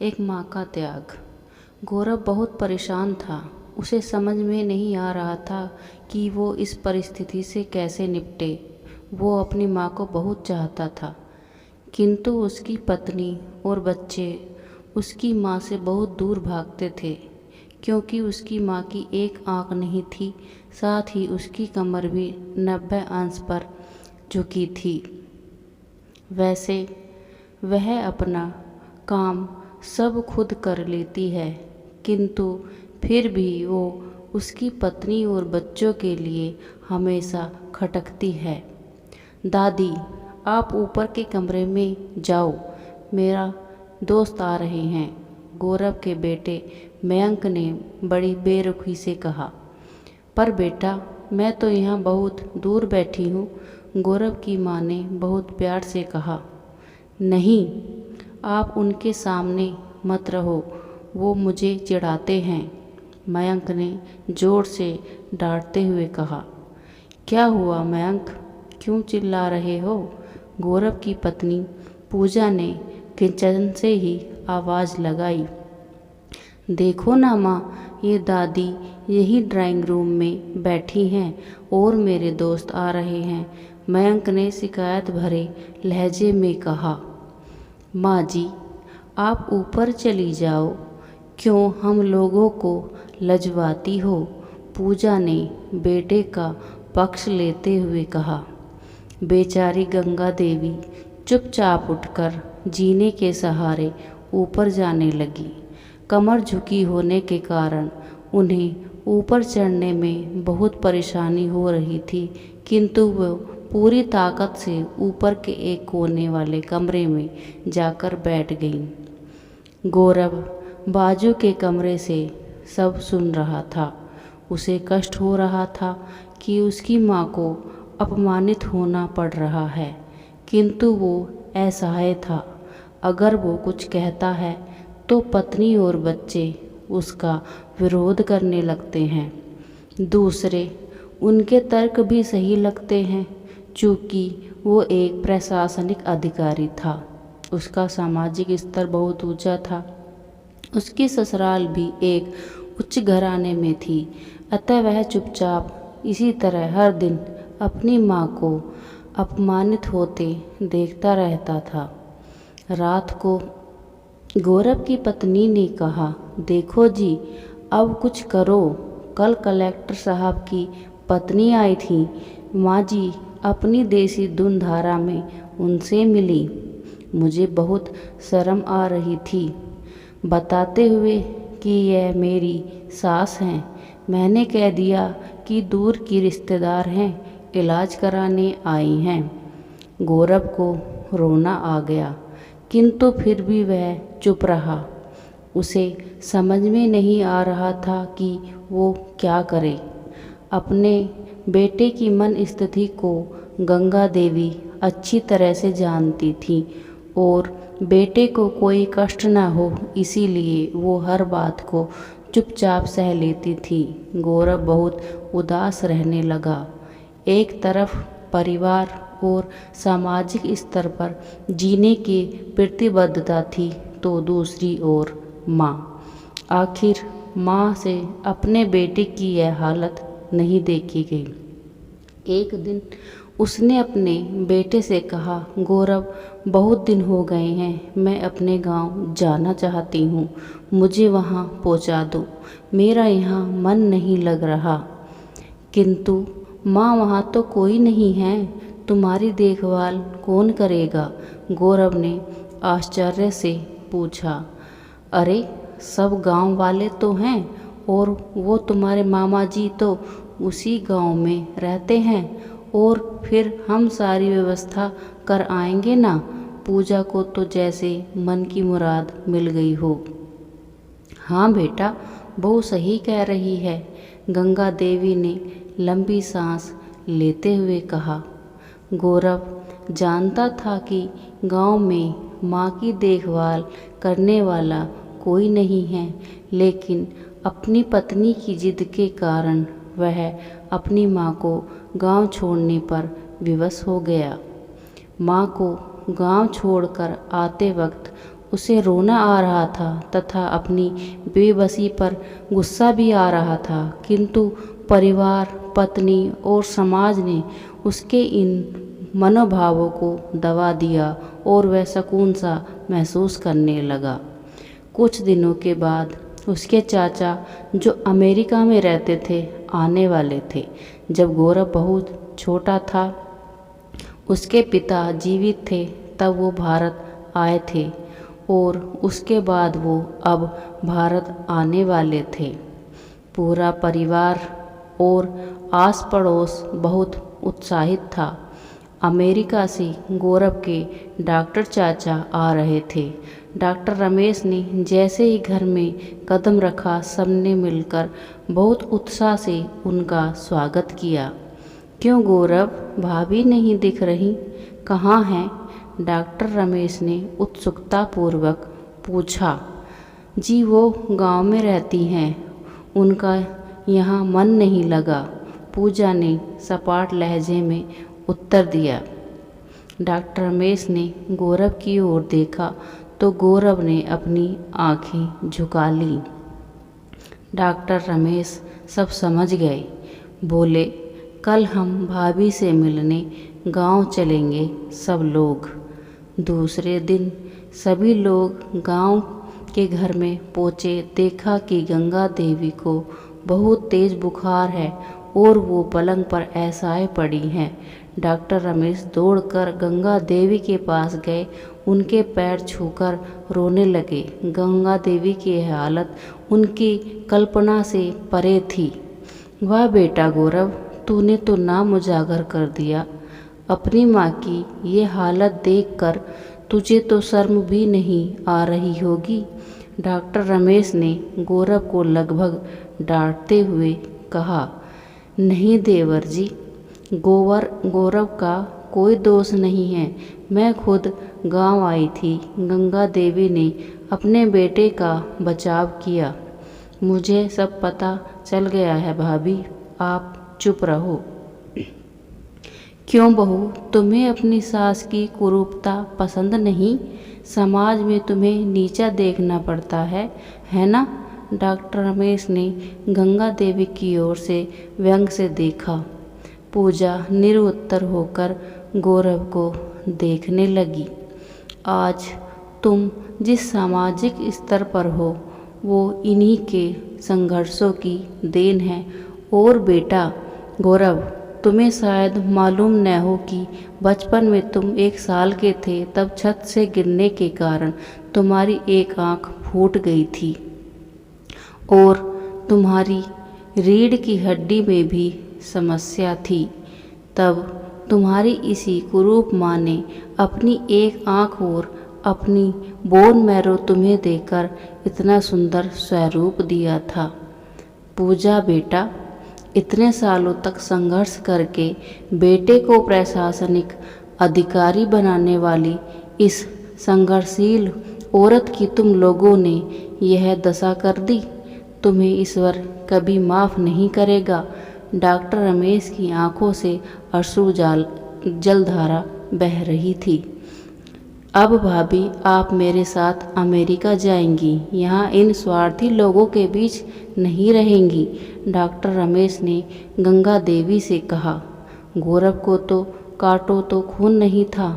एक माँ का त्याग। गौरव बहुत परेशान था। उसे समझ में नहीं आ रहा था कि वो इस परिस्थिति से कैसे निपटे। वो अपनी माँ को बहुत चाहता था, किंतु उसकी पत्नी और बच्चे उसकी माँ से बहुत दूर भागते थे, क्योंकि उसकी माँ की एक आँख नहीं थी, साथ ही उसकी कमर भी 90 अंश पर झुकी थी। वैसे वह अपना काम सब खुद कर लेती है, किंतु फिर भी वो उसकी पत्नी और बच्चों के लिए हमेशा खटकती है। दादी, आप ऊपर के कमरे में जाओ, मेरा दोस्त आ रहे हैं, गौरव के बेटे मयंक ने बड़ी बेरुखी से कहा। पर बेटा, मैं तो यहाँ बहुत दूर बैठी हूँ, गौरव की माँ ने बहुत प्यार से कहा। नहीं, आप उनके सामने मत रहो, वो मुझे चिढ़ाते हैं, मयंक ने जोर से डांटते हुए कहा। क्या हुआ मयंक, क्यों चिल्ला रहे हो? गौरव की पत्नी पूजा ने किचन से ही आवाज़ लगाई। देखो ना माँ, ये दादी यही ड्राइंग रूम में बैठी हैं और मेरे दोस्त आ रहे हैं, मयंक ने शिकायत भरे लहजे में कहा। माँ जी, आप ऊपर चली जाओ, क्यों हम लोगों को लजवाती हो? पूजा ने बेटे का पक्ष लेते हुए कहा। बेचारी गंगा देवी चुपचाप उठकर जीने के सहारे ऊपर जाने लगी। कमर झुकी होने के कारण उन्हें ऊपर चढ़ने में बहुत परेशानी हो रही थी, किंतु वो पूरी ताकत से ऊपर के एक कोने वाले कमरे में जाकर बैठ गईं। गौरव बाजू के कमरे से सब सुन रहा था। उसे कष्ट हो रहा था कि उसकी माँ को अपमानित होना पड़ रहा है, किंतु वो असहाय था। अगर वो कुछ कहता है तो पत्नी और बच्चे उसका विरोध करने लगते हैं। दूसरे उनके तर्क भी सही लगते हैं, चूँकि वो एक प्रशासनिक अधिकारी था। उसका सामाजिक स्तर बहुत ऊंचा था। उसकी ससुराल भी एक उच्च घराने में थी, अतः वह चुपचाप इसी तरह हर दिन अपनी माँ को अपमानित होते देखता रहता था। रात को गौरव की पत्नी ने कहा, देखो जी, अब कुछ करो। कल कलेक्टर साहब की पत्नी आई थी, माँ जी अपनी देसी धुन धारा में उनसे मिली। मुझे बहुत शर्म आ रही थी बताते हुए कि यह मेरी सास हैं। मैंने कह दिया कि दूर की रिश्तेदार हैं, इलाज कराने आई हैं। गौरव को रोना आ गया, किंतु फिर भी वह चुप रहा। उसे समझ में नहीं आ रहा था कि वो क्या करे। अपने बेटे की मन स्थिति को गंगा देवी अच्छी तरह से जानती थी और बेटे को कोई कष्ट न हो, इसीलिए वो हर बात को चुपचाप सह लेती थी। गौरव बहुत उदास रहने लगा। एक तरफ परिवार और सामाजिक स्तर पर जीने की प्रतिबद्धता थी, तो दूसरी ओर माँ। आखिर माँ से अपने बेटे की यह हालत नहीं देखी गई। एक दिन उसने अपने बेटे से कहा, गौरव, बहुत दिन हो गए हैं, मैं अपने गांव जाना चाहती हूँ, मुझे वहाँ पहुँचा दो, मेरा यहाँ मन नहीं लग रहा। किंतु माँ, वहाँ तो कोई नहीं है, तुम्हारी देखभाल कौन करेगा? गौरव ने आश्चर्य से पूछा। अरे, सब गांव वाले तो हैं और वो तुम्हारे मामा जी तो उसी गांव में रहते हैं, और फिर हम सारी व्यवस्था कर आएंगे ना। पूजा को तो जैसे मन की मुराद मिल गई हो। हाँ बेटा, बहू सही कह रही है, गंगा देवी ने लंबी सांस लेते हुए कहा। गौरव जानता था कि गांव में माँ की देखभाल करने वाला कोई नहीं है, लेकिन अपनी पत्नी की जिद के कारण वह अपनी माँ को गांव छोड़ने पर विवश हो गया। माँ को गांव छोड़कर आते वक्त उसे रोना आ रहा था तथा अपनी बेबसी पर गुस्सा भी आ रहा था, किंतु परिवार, पत्नी और समाज ने उसके इन मनोभावों को दबा दिया और वह सुकून सा महसूस करने लगा। कुछ दिनों के बाद उसके चाचा, जो अमेरिका में रहते थे, आने वाले थे। जब गौरव बहुत छोटा था, उसके पिता जीवित थे, तब वो भारत आए थे और उसके बाद वो अब भारत आने वाले थे। पूरा परिवार और आस पड़ोस बहुत उत्साहित था। अमेरिका से गौरव के डॉक्टर चाचा आ रहे थे। डॉक्टर रमेश ने जैसे ही घर में कदम रखा, सबने मिलकर बहुत उत्साह से उनका स्वागत किया। क्यों गौरव, भाभी नहीं दिख रही, कहाँ हैं? डॉक्टर रमेश ने उत्सुकतापूर्वक पूछा। जी वो गांव में रहती हैं, उनका यहाँ मन नहीं लगा, पूजा ने सपाट लहजे में उत्तर दिया। डॉक्टर रमेश ने गौरव की ओर देखा तो गौरव ने अपनी आंखें झुका ली। डॉक्टर रमेश सब समझ गए। बोले, कल हम भाभी से मिलने गांव चलेंगे सब लोग। दूसरे दिन सभी लोग गांव के घर में पहुँचे। देखा कि गंगा देवी को बहुत तेज बुखार है और वो पलंग पर ऐसाए पड़ी हैं। डॉक्टर रमेश दौड़कर गंगा देवी के पास गए, उनके पैर छूकर रोने लगे। गंगा देवी की हालत उनकी कल्पना से परे थी। वाह बेटा गौरव, तूने तो नाम उजागर कर दिया। अपनी माँ की ये हालत देखकर तुझे तो शर्म भी नहीं आ रही होगी। डॉक्टर रमेश ने गौरव को लगभग डांटते हुए कहा। नहीं देवर जी, गौरव का कोई दोष नहीं है। मैं खुद गांव आई थी। गंगा देवी ने अपने बेटे का बचाव किया। मुझे सब पता चल गया है भाभी, आप चुप रहो। क्यों बहू, तुम्हें अपनी सास की कुरूपता पसंद नहीं? समाज में तुम्हें नीचा देखना पड़ता है ना? डॉक्टर रमेश ने गंगा देवी की ओर से व्यंग से देखा। पूजा निरुत्तर होकर गौरव को देखने लगी। आज तुम जिस सामाजिक स्तर पर हो वो इन्हीं के संघर्षों की देन है। और बेटा गौरव, तुम्हें शायद मालूम न हो कि बचपन में तुम 1 साल के थे तब छत से गिरने के कारण तुम्हारी एक आंख फूट गई थी और तुम्हारी रीढ़ की हड्डी में भी समस्या थी। तब तुम्हारी इसी कुरूप माँ ने अपनी एक आंख और अपनी बोन मैरो तुम्हें देकर इतना सुंदर स्वरूप दिया था। पूजा बेटा, इतने सालों तक संघर्ष करके बेटे को प्रशासनिक अधिकारी बनाने वाली इस संघर्षशील औरत की तुम लोगों ने यह दशा कर दी। तुम्हें ईश्वर कभी माफ़ नहीं करेगा। डॉक्टर रमेश की आंखों से अश्रु जलधारा बह रही थी। अब भाभी, आप मेरे साथ अमेरिका जाएंगी, यहाँ इन स्वार्थी लोगों के बीच नहीं रहेंगी। डॉक्टर रमेश ने गंगा देवी से कहा। गौरव को तो काटो तो खून नहीं था।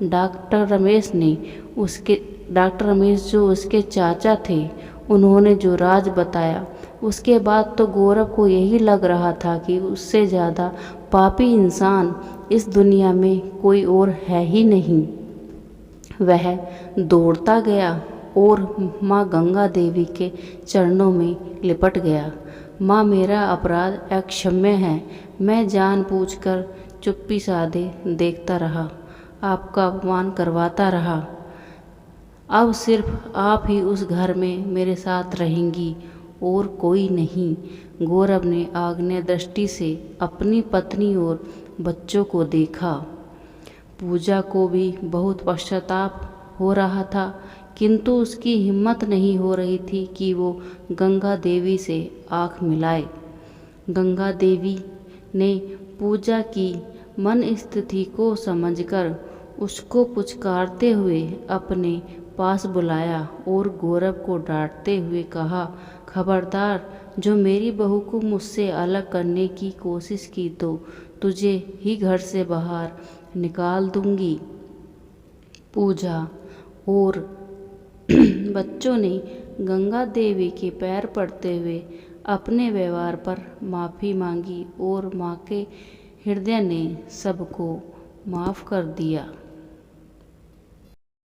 डॉक्टर रमेश जो उसके चाचा थे, उन्होंने जो राज बताया, उसके बाद तो गौरव को यही लग रहा था कि उससे ज़्यादा पापी इंसान इस दुनिया में कोई और है ही नहीं। वह दौड़ता गया और माँ गंगा देवी के चरणों में लिपट गया। माँ, मेरा अपराध अक्षम्य है। मैं जानबूझकर चुप्पी साधे देखता रहा, आपका अपमान करवाता रहा। अब सिर्फ आप ही उस घर में मेरे साथ रहेंगी और कोई नहीं। गौरव ने आग्नेय दृष्टि से अपनी पत्नी और बच्चों को देखा। पूजा को भी बहुत पश्चाताप हो रहा था, किंतु उसकी हिम्मत नहीं हो रही थी कि वो गंगा देवी से आँख मिलाए। गंगा देवी ने पूजा की मन स्थिति को समझकर उसको पुचकारते हुए अपने पास बुलाया और गौरव को डांटते हुए कहा, खबरदार, जो मेरी बहू को मुझसे अलग करने की कोशिश की तो तुझे ही घर से बाहर निकाल दूंगी। पूजा और बच्चों ने गंगा देवी के पैर पड़ते हुए अपने व्यवहार पर माफ़ी मांगी और माँ के हृदय ने सबको माफ़ कर दिया।